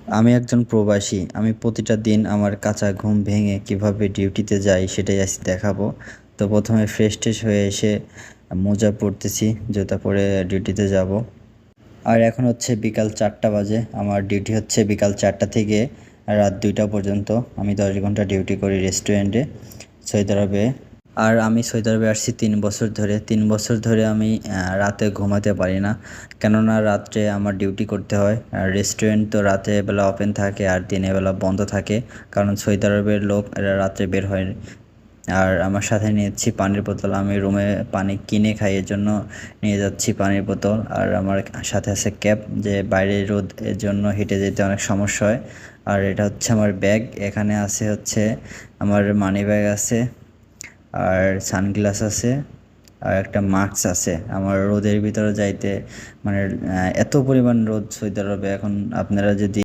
আমি একজন প্রবাসী। আমি প্রতিটা দিন আমার কাঁচা ঘুম ভেঙে কিভাবে ডিউটিতে যাই সেটাই আজ দেখাবো। তো প্রথমে ফ্রেশ-ট্রেশ হয়ে এসে মোজা পরতেছি, জুতা পরে ডিউটিতে যাব। আর এখন হচ্ছে বিকাল ৪টা বাজে। আমার ডিউটি হচ্ছে বিকাল ৪টা থেকে রাত ২টা পর্যন্ত। আমি ১০ ঘন্টা ডিউটি করি রেস্টুরেন্টে সৌদি আরবে। আর আমি সৌদি আরবে আসছি ৩ বছর ধরে। ৩ বছর ধরে আমি রাতে ঘুমাতে পারি না। কেননা রাত্রে আমার ডিউটি করতে হয়। আর রেস্টুরেন্ট তো রাতের বেলা ওপেন থাকে আর দিনের বেলা বন্ধ থাকে। কারণ সৌদি আরবের লোক এরা রাত্রে বের হয়। আর আমার সাথে নিয়েছি পানির বোতল। আমি রুমে পানি কিনে খাই, এজন্য নিয়ে যাচ্ছি পানির বোতল। আর আমার সাথে আছে ক্যাপ, যে বাইরে রোদ এর জন্য হেঁটে যেতে অনেক সমস্যা হয়। আর এটা হচ্ছে আমার ব্যাগ। এখানে আছে হচ্ছে আমার মানি ব্যাগ আছে, আর সানগ্লাস আছে, আর একটা মাস্ক আছে। আমার রোদের ভিতরে যাইতে মানে এত পরিমাণ রোদ সৌদি আরবে এখন। আপনারা যদি